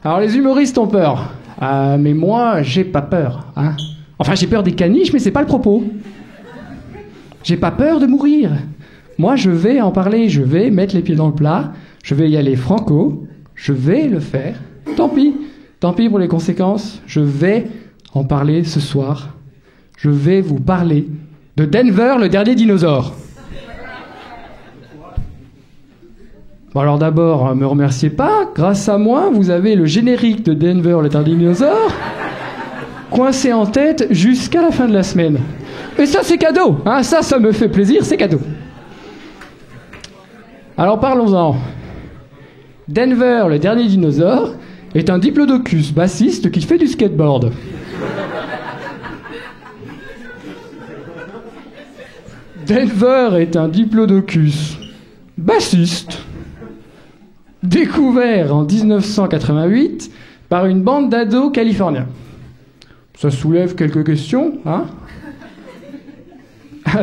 Alors les humoristes ont peur. Mais moi, j'ai pas peur. Hein. Enfin, j'ai peur des caniches, mais c'est pas le propos. J'ai pas peur de mourir. Moi, je vais en parler, je vais mettre les pieds dans le plat, je vais y aller franco, je vais le faire. Tant pis pour les conséquences, je vais en parler ce soir. Je vais vous parler de Denver, le dernier dinosaure. Bon alors d'abord, me remerciez pas, grâce à moi, vous avez le générique de Denver, le dernier dinosaure, coincé en tête jusqu'à la fin de la semaine. Et ça c'est cadeau, hein, ça me fait plaisir, c'est cadeau. Alors parlons-en. Denver, le dernier dinosaure, est un diplodocus bassiste qui fait du skateboard. Denver est un diplodocus bassiste découvert en 1988 par une bande d'ados californiens. Ça soulève quelques questions, hein ?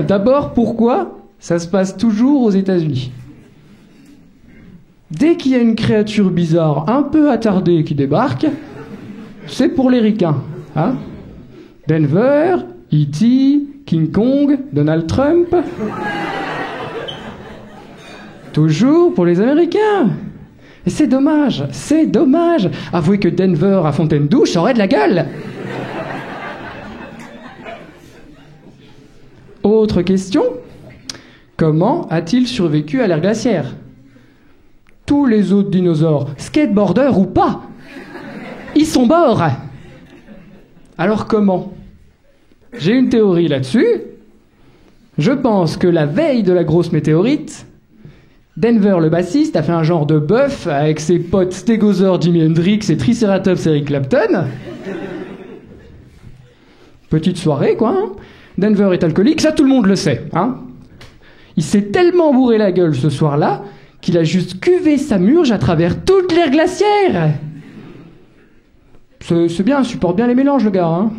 D'abord, pourquoi ça se passe toujours aux États-Unis ? Dès qu'il y a une créature bizarre un peu attardée qui débarque, c'est pour les ricains. Hein ? Denver, E.T., King Kong, Donald Trump. Toujours pour les Américains. Et c'est dommage. Avouez que Denver à Fontaine-Douche aurait de la gueule. Autre question. Comment a-t-il survécu à l'ère glaciaire ? Tous les autres dinosaures, skateboarders ou pas, ils sont morts. Alors comment ? J'ai une théorie là-dessus. Je pense que la veille de la grosse météorite, Denver, le bassiste, a fait un genre de bœuf avec ses potes Stégosaure, Jimi Hendrix et Triceratops, Eric Clapton. Petite soirée, quoi. Hein. Denver est alcoolique, ça tout le monde le sait. Hein. Il s'est tellement bourré la gueule ce soir-là qu'il a juste cuvé sa murge à travers toute l'ère glaciaire. C'est bien, supporte bien les mélanges, le gars. Hein.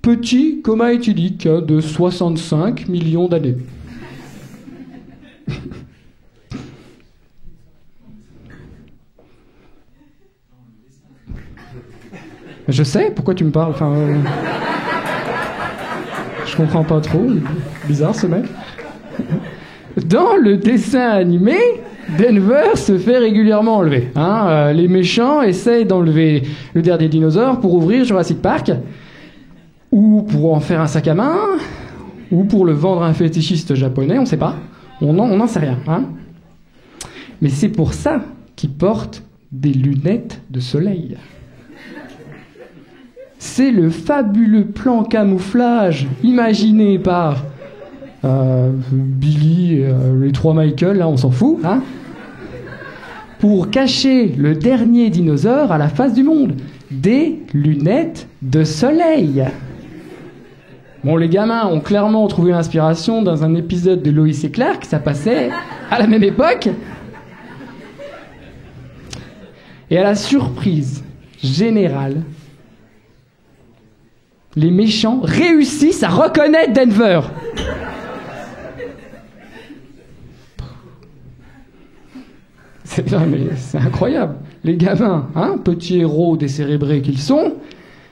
Petit coma éthylique de 65 millions d'années. Je sais, pourquoi tu me parles, enfin... Je comprends pas trop, bizarre ce mec. Dans le dessin animé, Denver se fait régulièrement enlever. Hein. Les méchants essayent d'enlever le dernier dinosaure pour ouvrir Jurassic Park, ou pour en faire un sac à main, ou pour le vendre à un fétichiste japonais, on sait pas. On n'en sait rien. Hein. Mais c'est pour ça qu'ils portent des lunettes de soleil. C'est le fabuleux plan camouflage imaginé par Billy et les trois Michael, là on s'en fout, hein, pour cacher le dernier dinosaure à la face du monde. Des lunettes de soleil. Bon, les gamins ont clairement trouvé l'inspiration dans un épisode de Lois et Clark, ça passait à la même époque. Et à la surprise générale, les méchants réussissent à reconnaître Denver. C'est incroyable. Les gamins, hein, petits héros décérébrés qu'ils sont,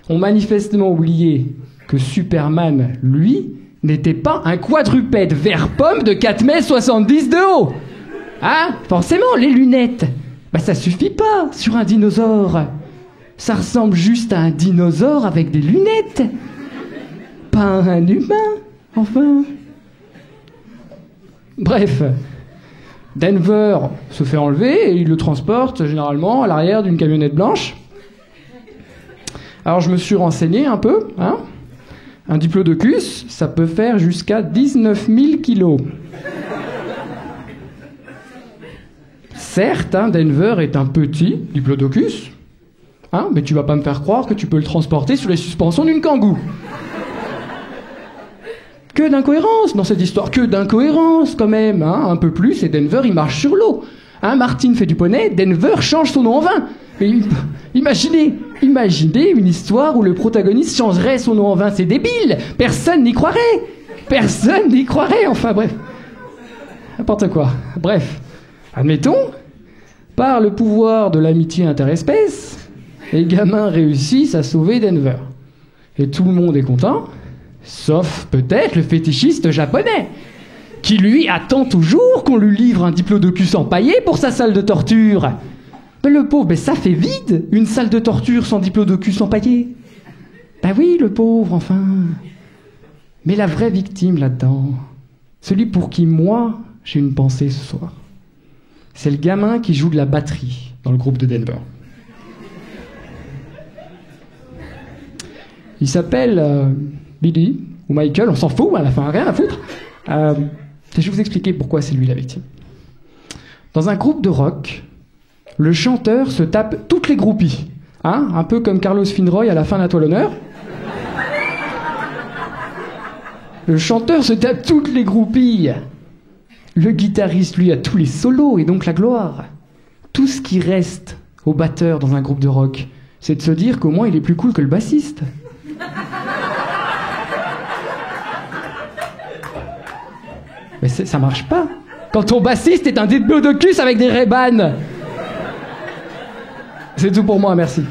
ont manifestement oublié que Superman, lui, n'était pas un quadrupède vert pomme de 4,70 m de haut. Hein ? Forcément, les lunettes, ça suffit pas sur un dinosaure. Ça ressemble juste à un dinosaure avec des lunettes. Pas un humain, enfin. Bref, Denver se fait enlever et il le transporte généralement à l'arrière d'une camionnette blanche. Alors je me suis renseigné un peu. Hein. Un diplodocus, ça peut faire jusqu'à 19 000 kilos. Certes, hein, Denver est un petit diplodocus. Hein, mais tu vas pas me faire croire que tu peux le transporter sur les suspensions d'une kangou. Que d'incohérence dans cette histoire, que d'incohérence quand même, hein, un peu plus, et Denver il marche sur l'eau. Hein, Martine fait du poney, Denver change son nom en vin. Mais imaginez une histoire où le protagoniste changerait son nom en vin, c'est débile. Personne n'y croirait, enfin bref. N'importe quoi. Bref, admettons. Par le pouvoir de l'amitié interespèce, les gamins réussissent à sauver Denver. Et tout le monde est content, sauf peut-être le fétichiste japonais, qui lui attend toujours qu'on lui livre un diplodocus empaillé pour sa salle de torture. Mais le pauvre, ça fait vide, une salle de torture sans diplodocus empaillé. Ben oui, le pauvre, enfin. Mais la vraie victime là-dedans, celui pour qui moi, j'ai une pensée ce soir, c'est le gamin qui joue de la batterie dans le groupe de Denver. Il s'appelle Billy, ou Michael, on s'en fout, à la fin, rien à foutre. Je vais vous expliquer pourquoi c'est lui la victime. Dans un groupe de rock, le chanteur se tape toutes les groupies. Hein, un peu comme Carlos Finroy à la fin d'À toi l'honneur. Le chanteur se tape toutes les groupies. Le guitariste, lui, a tous les solos et donc la gloire. Tout ce qui reste au batteur dans un groupe de rock, c'est de se dire qu'au moins il est plus cool que le bassiste. Mais ça marche pas. Quand ton bassiste est un diplodocus avec des Ray-Ban. C'est tout pour moi, merci.